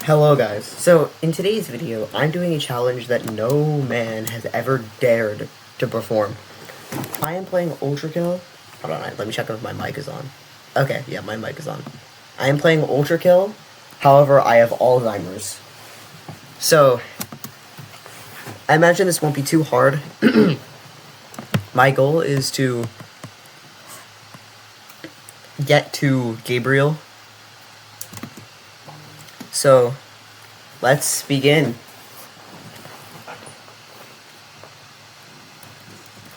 Hello guys, so in today's video, I'm doing a challenge that no man has ever dared to perform. I am playing Ultrakill. Hold on, let me check if my mic is on. Okay, yeah, my mic is on. I am playing Ultrakill, however, I have Alzheimer's. So, I imagine this won't be too hard. My goal is to get to Gabriel. So, let's begin.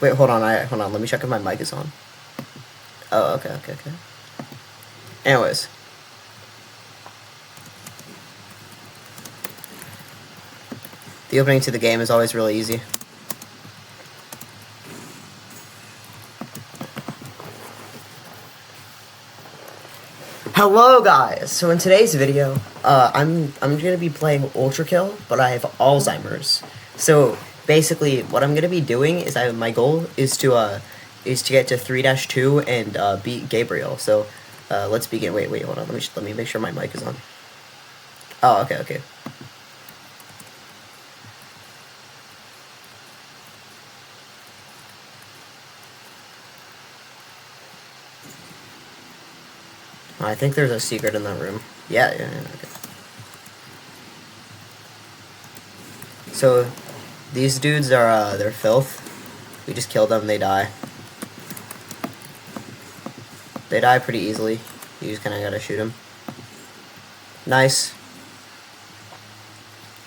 Wait, hold on, let me check if my mic is on. Oh, okay. Anyways. The opening to the game is always really easy. Hello guys! So in today's video, I'm gonna be playing Ultrakill, but I have Alzheimer's. So basically, what I'm gonna be doing is my goal is to get to 3-2 and beat Gabriel. So let's begin. Wait, hold on. Let me make sure my mic is on. Oh, okay. I think there's a secret in that room. Yeah, okay. So, these dudes are, they're filth. We just kill them, they die. They die pretty easily. You just kinda gotta shoot them. Nice.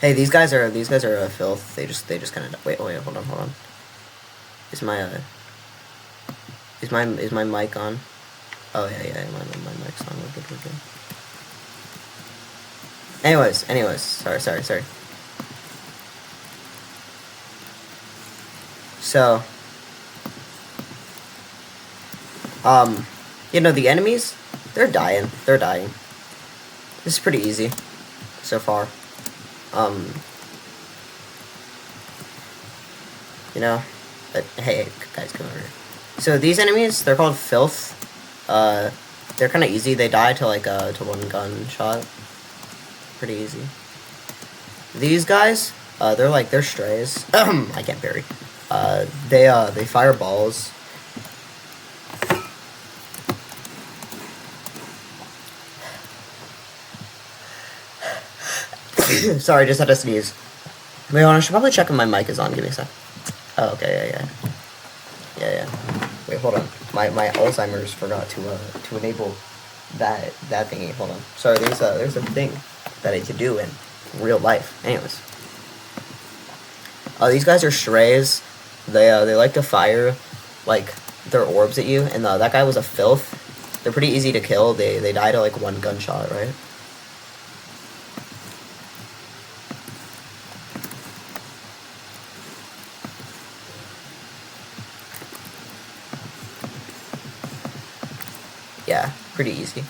Hey, these guys are filth. They just kinda, wait, hold on. Is my mic on? Oh, yeah, my mic's on. We're good. Anyways, sorry. So, the enemies, they're dying. This is pretty easy, so far. But, hey, guys, come over here. So, these enemies, they're called filth. They're kind of easy. They die to to one gunshot. Pretty easy. These guys, they're strays. I can't parry. They fire balls. Sorry, just had to sneeze. Wait, I should probably check if my mic is on. Give me a sec. Oh, okay, yeah. Wait, hold on. My Alzheimer's forgot to enable that thingy. Hold on. Sorry, there's a thing that I could do in real life. Anyways, these guys are strays. They like to fire like their orbs at you, and that guy was a filth. They're pretty easy to kill. They die to like one gunshot, right? Yeah, pretty easy.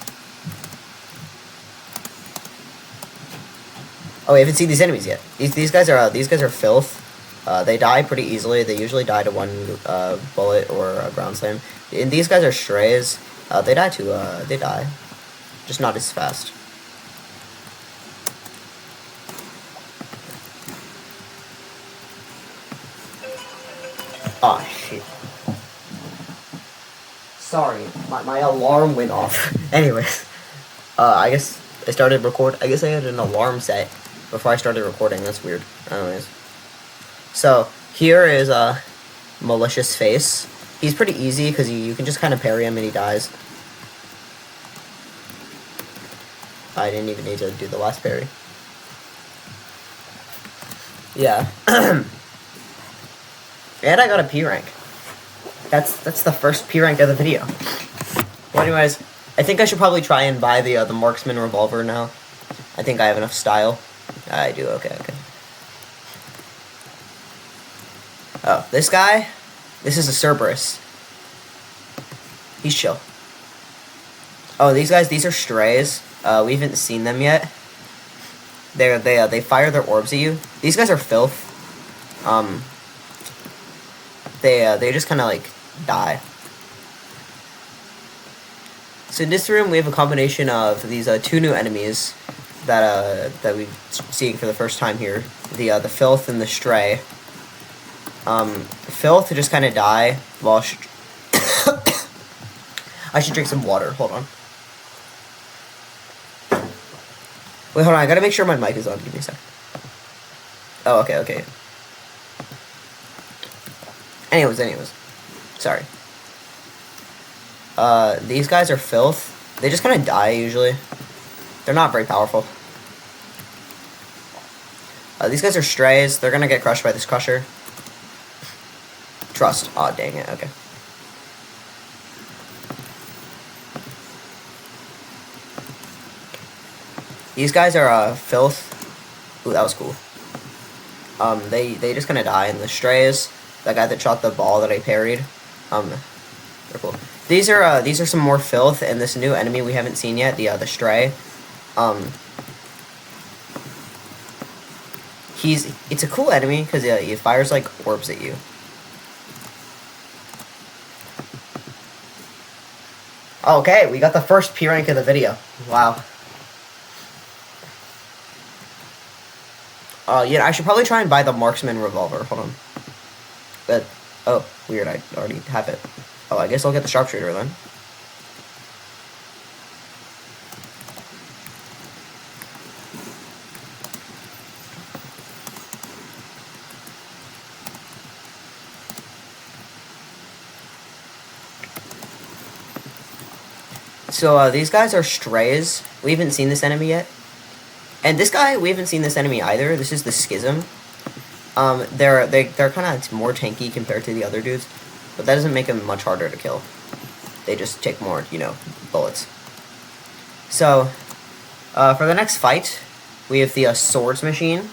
Oh, we haven't seen these enemies yet. These guys are filth. They die pretty easily. They usually die to one bullet or a ground slam. And these guys are strays. They die too. They die, just not as fast. Oh shit. Sorry, my alarm went off. Anyways, I guess I started I guess I had an alarm set before I started recording. That's weird. Anyways, so here is a malicious face. He's pretty easy because you can just kind of parry him and he dies. I didn't even need to do the last parry. Yeah. And I got a P rank. That's the first P rank of the video. Well, anyways, I think I should probably try and buy the marksman revolver now. I think I have enough style. I do. Okay. Oh, this guy. This is a Cerberus. He's chill. Oh, these guys. These are strays. We haven't seen them yet. They fire their orbs at you. These guys are filth. They just kind of like die. So in this room we have a combination of these two new enemies. that we're seeing for the first time here. The Filth and the Stray. Filth just kind of die while I should drink some water. Hold on. Wait, hold on. I gotta make sure my mic is on. Give me a sec. Oh, okay. Anyways. Sorry. These guys are Filth. They just kind of die, usually. They're not very powerful. These guys are Strays. They're gonna get crushed by this Crusher. Trust. Aw, dang it. Okay. These guys are, Filth. Ooh, that was cool. They just kind of die. And the Strays, that guy that shot the ball that I parried, they're cool. These are some more Filth, and this new enemy we haven't seen yet, the Stray. It's a cool enemy, because he fires, like, orbs at you. Okay, we got the first P rank of the video. Wow. Yeah, I should probably try and buy the Marksman Revolver. Hold on. But, oh, weird, I already have it. Oh, I guess I'll get the Sharpshooter then. So, these guys are Strays. We haven't seen this enemy yet. And this guy, we haven't seen this enemy either. This is the Schism. They're kind of more tanky compared to the other dudes, but that doesn't make them much harder to kill. They just take more, bullets. So, for the next fight, we have the Swords Machine.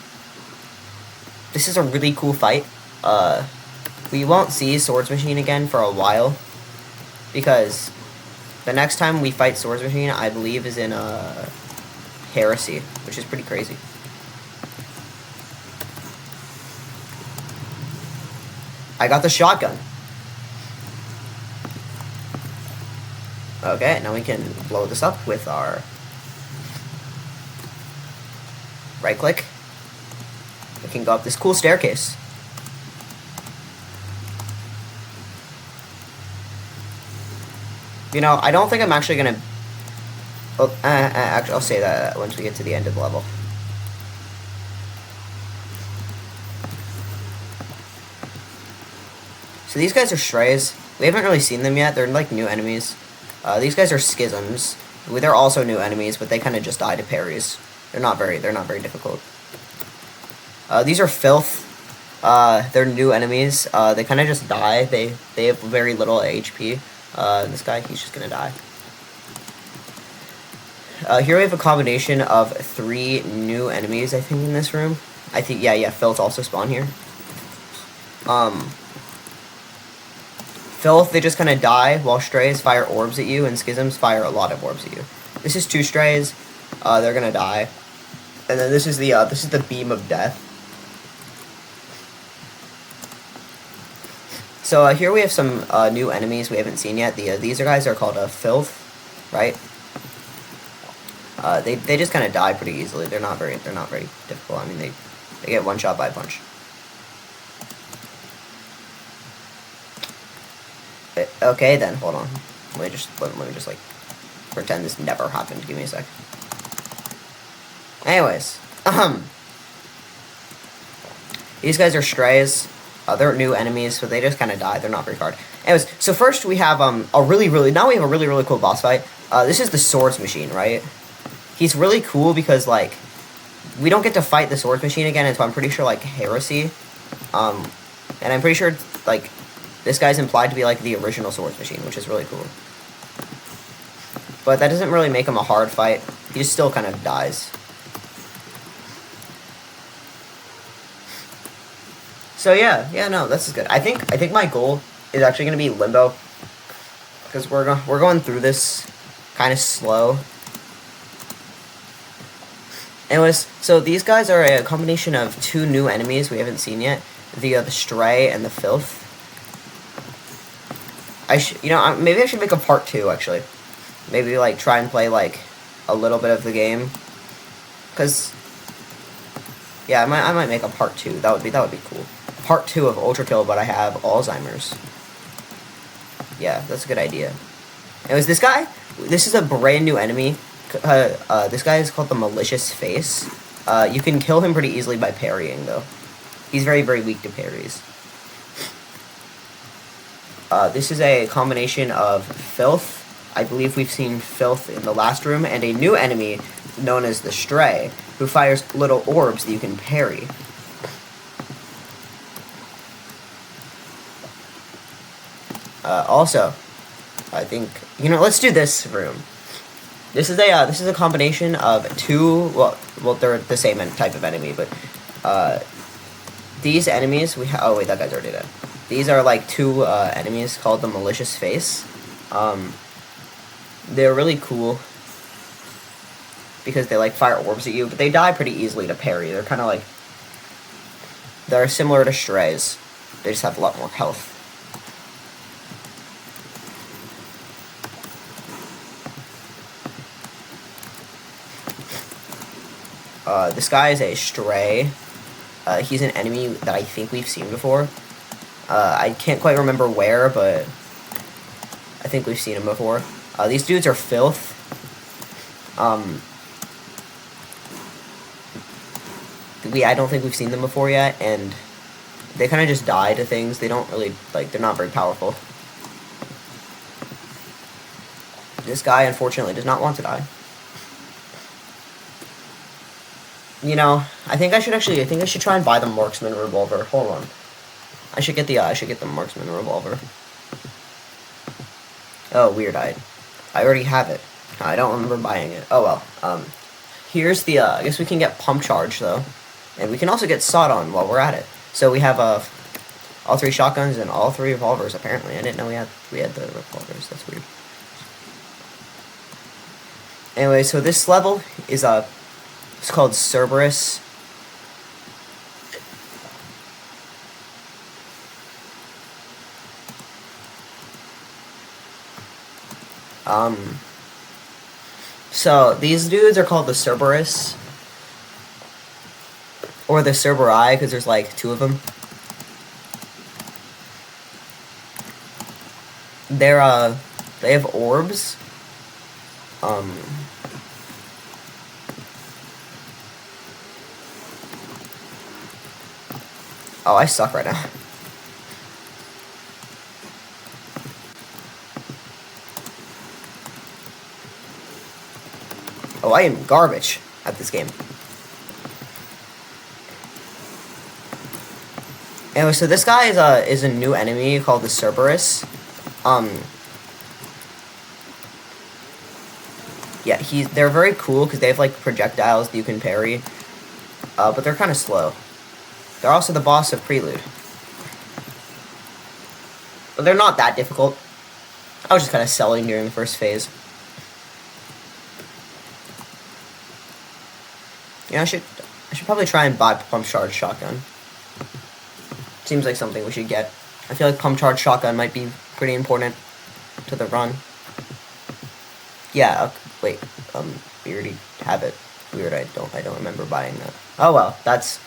This is a really cool fight. We won't see Swords Machine again for a while, because the next time we fight Swords Machine, I believe, is in Heresy, which is pretty crazy. I got the shotgun. Okay, now we can blow this up with our right click. We can go up this cool staircase. I don't think I'm actually gonna... Oh, actually, I'll say that once we get to the end of the level. So these guys are Strays. We haven't really seen them yet. They're like new enemies. These guys are Schisms. They're also new enemies, but they kind of just die to parries. They're not very difficult. These are Filth. They're new enemies. They kind of just die. They have very little HP. This guy, he's just gonna die. Here we have a combination of 3 new enemies, I think, in this room. I think, yeah, Filth also spawn here. Filth, they just kind of die, while Strays fire orbs at you, and Schisms fire a lot of orbs at you. This is 2 Strays. They're gonna die. And then this is the Beam of Death. So, here we have some new enemies we haven't seen yet. These guys are called Filth, right? They just kind of die pretty easily. They're not very difficult. I mean, they get one shot by a punch. Okay, then hold on. Let me just like pretend this never happened. Give me a sec. Anyways, these guys are Strays. They're new enemies, so they just kind of die. They're not very hard. Anyways, so first we have now we have a really cool boss fight. This is the Swords Machine, right? He's really cool because, like, we don't get to fight the Swords Machine again, and so I'm pretty sure, like, Heresy. And I'm pretty sure, like, this guy's implied to be, like, the original Swords Machine, which is really cool. But that doesn't really make him a hard fight. He just still kind of dies. So, yeah, no, this is good. I think my goal is actually going to be Limbo. Because we're going through this kind of slow. Anyways, so these guys are a combination of 2 new enemies we haven't seen yet. The Stray and the Filth. Maybe I should make a part 2, actually. Maybe, like, try and play, like, a little bit of the game. Because, yeah, I might make a part 2. That would be cool. Part 2 of Ultrakill, but I have Alzheimer's. Yeah, that's a good idea. Anyways, this guy, this is a brand new enemy. This guy is called the Malicious Face. You can kill him pretty easily by parrying, though. He's very, very weak to parries. This is a combination of Filth. I believe we've seen Filth in the last room, and a new enemy known as the Stray, who fires little orbs that you can parry. Also, I think, you know, let's do this room. This is a combination of two, well, they're the same type of enemy, but, these enemies, oh wait, that guy's already dead. These are, like, two, enemies called the Malicious Face. They're really cool, because they, like, fire orbs at you, but they die pretty easily to parry. They're kind of like, they're similar to Strays. They just have a lot more health. This guy is a Stray. He's an enemy that I think we've seen before. I can't quite remember where, but I think we've seen him before. These dudes are Filth. I don't think we've seen them before yet, and they kind of just die to things. They don't really, like, they're not very powerful. This guy, unfortunately, does not want to die. You know, I think I should try and buy the Marksman revolver. Hold on. I should get the Marksman revolver. Oh, weird, I already have it. I don't remember buying it. Oh well. Here's the, I guess we can get Pump Charge, though. And we can also get Sawed On while we're at it. So we have, all 3 shotguns and all 3 revolvers, apparently. I didn't know we had the revolvers. That's weird. Anyway, so this level is, it's called Cerberus. So these dudes are called the Cerberus, or the Cerberi, because there's like 2 of them. They have orbs. Oh, I suck right now. Oh, I am garbage at this game. Anyway, so this guy is a new enemy called the Cerberus. Yeah, they're very cool because they have like projectiles that you can parry, but they're kind of slow. They're also the boss of Prelude, but they're not that difficult. I was just kind of selling during the first phase. Yeah, I should probably try and buy Pump Charge Shotgun. Seems like something we should get. I feel like Pump Charge Shotgun might be pretty important to the run. Yeah, wait, we already have it. Weird, I don't remember buying that. Oh well, that's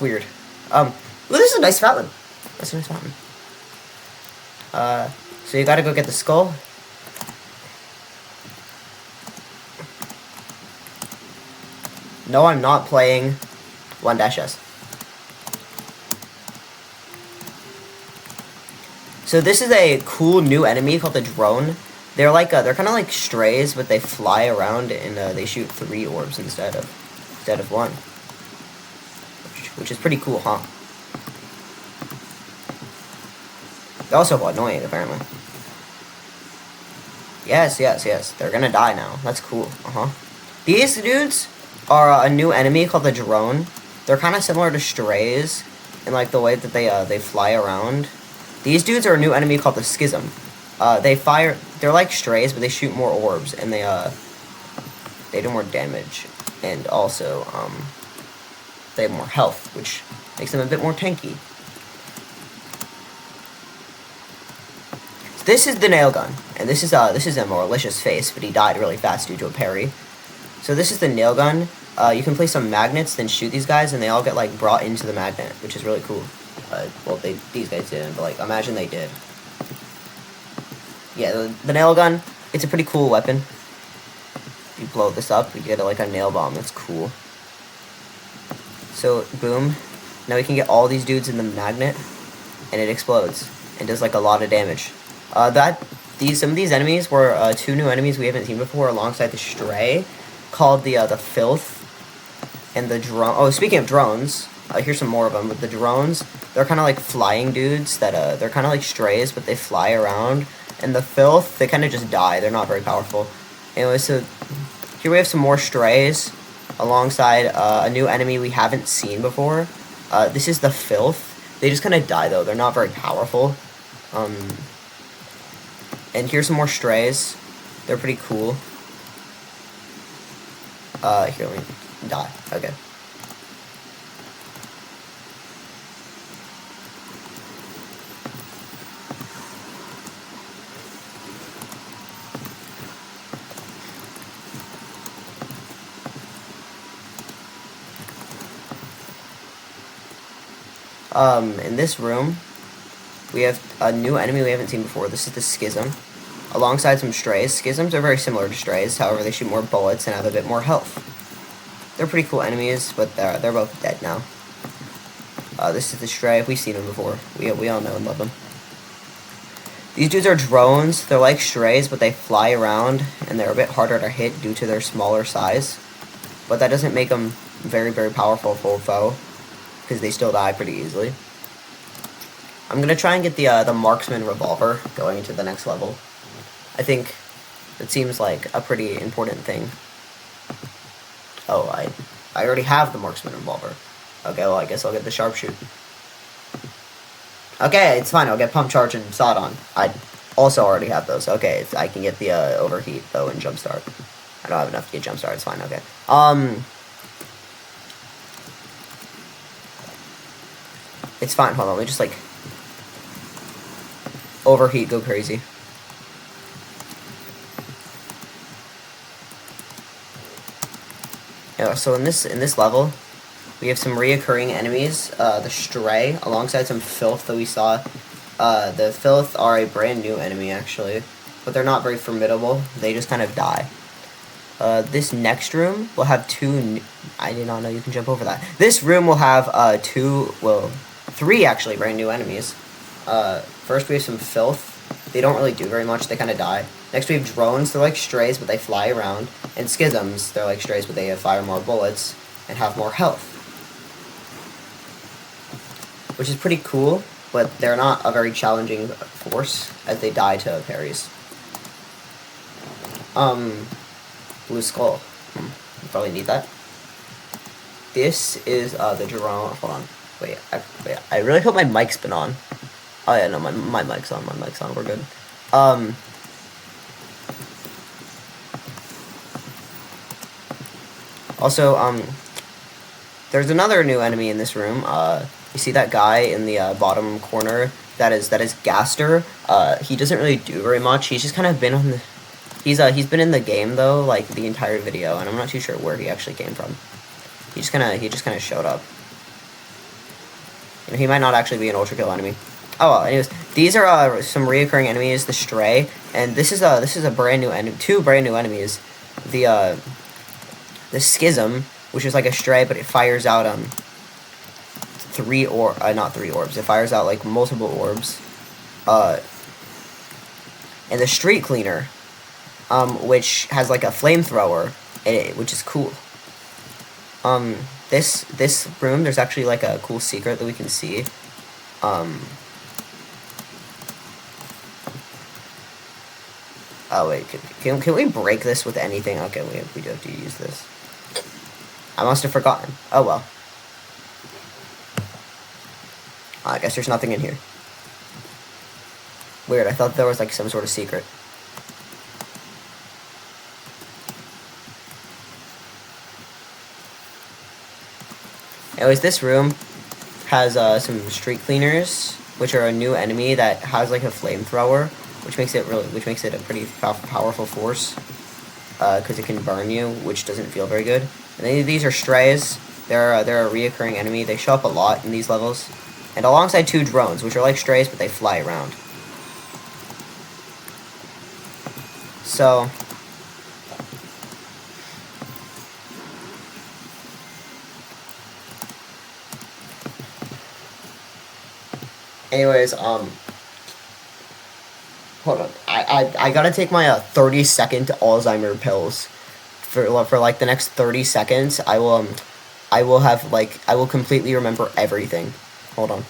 weird. Well, this is a nice fountain. That's a nice fountain. So you gotta go get the skull. No, I'm not playing 1-S. So this is a cool new enemy called the Drone. They're like they're kind of like Strays, but they fly around and they shoot 3 orbs instead of 1, which is pretty cool, huh? They're also annoying, apparently. Yes, they're gonna die now. That's cool. These dudes are a new enemy called the Drone. They're kind of similar to Strays in like the way that they fly around. These dudes are a new enemy called the Schism. They're like Strays, but they shoot more orbs, and they do more damage, and also, they have more health, which makes them a bit more tanky. So this is the nail gun, and this is a Malicious Face, but he died really fast due to a parry. So this is the nail gun. you can place some magnets, then shoot these guys, and they all get like brought into the magnet, which is really cool. Well, these guys didn't, but like imagine they did. Yeah, the nail gun, it's a pretty cool weapon. You blow this up, you get like a nail bomb. That's cool. So boom, now we can get all these dudes in the magnet, and it explodes and does like a lot of damage. Some of these enemies were 2 new enemies we haven't seen before, alongside the Stray, called the Filth and the drone. Oh, speaking of drones, here's some more of them. But the drones, they're kind of like flying dudes that they're kind of like strays, but they fly around. And the Filth, they kind of just die. They're not very powerful. Anyway, so here we have some more strays alongside a new enemy we haven't seen before. This is the Filth. They just kind of die though. They're not very powerful. And here's some more strays. They're pretty cool. Here, let me die. Okay. In this room, we have a new enemy we haven't seen before. This is the Schism, alongside some strays. Schisms are very similar to strays, however, they shoot more bullets and have a bit more health. They're pretty cool enemies, but they're both dead now. This is the Stray. We've seen them before. We all know and love them. These dudes are drones. They're like strays, but they fly around, and they're a bit harder to hit due to their smaller size. But that doesn't make them very, very powerful full foe, because they still die pretty easily. I'm going to try and get the Marksman Revolver going into the next level. I think it seems like a pretty important thing. Oh, I already have the Marksman Revolver. Okay, well, I guess I'll get the Sharpshoot. Okay, it's fine. I'll get Pump Charge and Sod on. I also already have those. Okay, I can get the Overheat, though, and Jumpstart. I don't have enough to get Jumpstart. It's fine. Okay. It's fine. Hold on. Let me just, like, Overheat, go crazy. Yeah, so in this level, we have some reoccurring enemies. The Stray, alongside some Filth that we saw. The Filth are a brand new enemy, actually, but they're not very formidable. They just kind of die. This next room will have I did not know you can jump over that. This room will have 3 actually brand new enemies. First we have some Filth. They don't really do very much. They kind of die. Next we have drones. They're like strays, but they fly around. And Schisms. They're like strays, but they fire more bullets and have more health, which is pretty cool. But they're not a very challenging force, as they die to parries. Blue Skull. You probably need that. This is the drone. Hold on. Wait. I really hope my mic's been on. Oh yeah, no, my mic's on. My mic's on. We're good. Also, there's another new enemy in this room. You see that guy in the bottom corner? That is Gaster. He doesn't really do very much. He's just kind of been on the. He's been in the game though, like the entire video, and I'm not too sure where he actually came from. He just kind of showed up. You know, he might not actually be an Ultrakill enemy. Oh well, anyways, these are some reoccurring enemies. The Stray, and this is a brand new enemy. 2 brand new enemies. The Schism, which is like a stray, but it fires out not 3 orbs. It fires out like multiple orbs. And the Street Cleaner, which has like a flamethrower, which is cool. This room, there's actually like a cool secret that we can see. Oh wait, can we break this with anything? Okay, we do have to use this. I must have forgotten. Oh well. I guess there's nothing in here. Weird, I thought there was like some sort of secret. Anyways, this room has some street cleaners, which are a new enemy that has like a flamethrower, which makes it a pretty powerful force, because it can burn you, which doesn't feel very good. And these are strays. They're a reoccurring enemy. They show up a lot in these levels. And alongside 2 drones, which are like strays, but they fly around. So... anyways, hold on. I gotta take my 30-second Alzheimer pills. For like the next 30 seconds, I will have like I will completely remember everything. Hold on.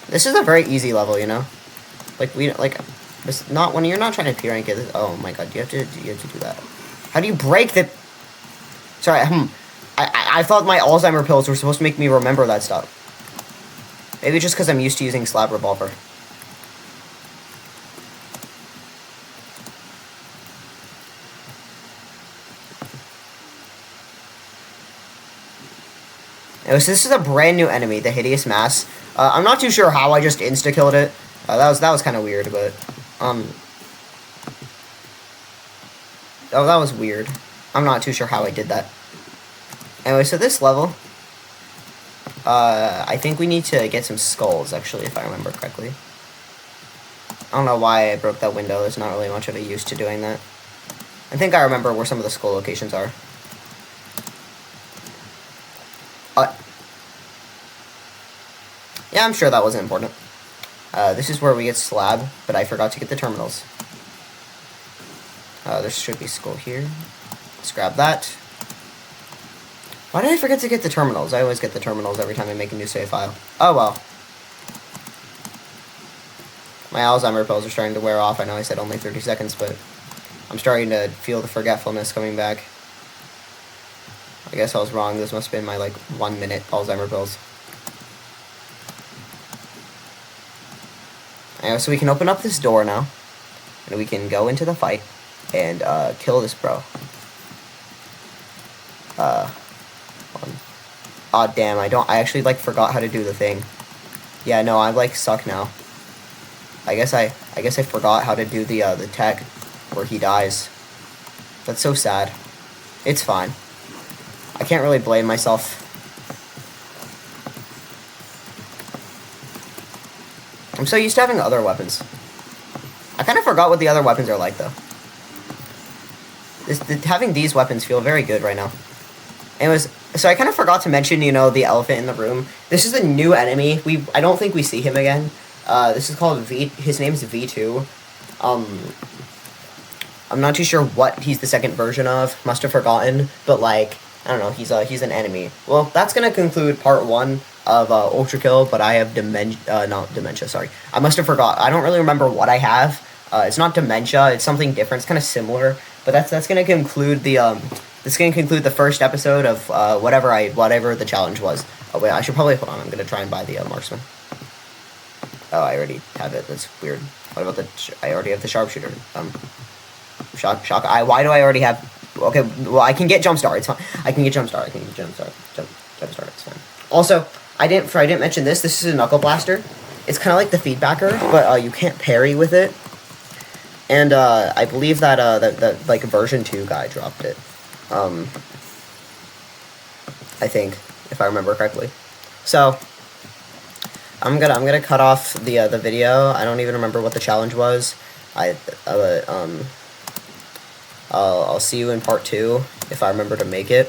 This is a very easy level, you know. Like it's not when you're not trying to P-rank it. Oh my god, you have to do that. How do you break the? Sorry, I thought my Alzheimer pills were supposed to make me remember that stuff. Maybe just because I'm used to using slab revolver. Anyways, this is a brand new enemy, the Hideous Mass. I'm not too sure how I just insta-killed it. That was kind of weird, but oh, that was weird. I'm not too sure how I did that. Anyway, so this level, I think we need to get some skulls, actually, if I remember correctly. I don't know why I broke that window. There's not really much of a use to doing that. I think I remember where some of the skull locations are. Yeah, I'm sure that wasn't important. This is where we get slab, but I forgot to get the terminals. There should be skull here. Let's grab that. Why did I forget to get the terminals? I always get the terminals every time I make a new save file. Oh well. My Alzheimer pills are starting to wear off. I know I said only 30 seconds, but I'm starting to feel the forgetfulness coming back. I guess I was wrong. This must have been my, like, 1 minute Alzheimer pills. Anyway, so we can open up this door now. And we can go into the fight and kill this bro. Aw, damn, I actually, like, forgot how to do the thing. Yeah, no, I, like, suck now. I guess I forgot how to do the tech where he dies. That's so sad. It's fine. I can't really blame myself. I'm so used to having other weapons. I kind of forgot what the other weapons are like, though. Having these weapons feel very good right now. Anyways, so I kind of forgot to mention, you know, the elephant in the room. This is a new enemy. I don't think we see him again. This is called his name's V2. I'm not too sure what he's the second version of. Must have forgotten. But, like, I don't know, he's an enemy. Well, that's gonna conclude part 1 of Ultrakill, but I have not dementia, sorry. I must have forgot. I don't really remember what I have. It's not dementia, it's something different. It's kind of similar, but that's gonna conclude the first episode of whatever the challenge was. Oh wait, I should probably hold on. I'm gonna try and buy the marksman. Oh, I already have it. That's weird. What about I already have the sharpshooter. Shock. Why do I already have? Okay, well I can get jumpstart. It's fine. I can get jumpstart. Jumpstart. It's fine. Also, I didn't mention this. This is a knuckle blaster. It's kind of like the feedbacker, but you can't parry with it. And I believe that that like version 2 guy dropped it. I think, if I remember correctly. So I'm gonna cut off the video. I don't even remember what the challenge was. I'll see you in part 2 if I remember to make it.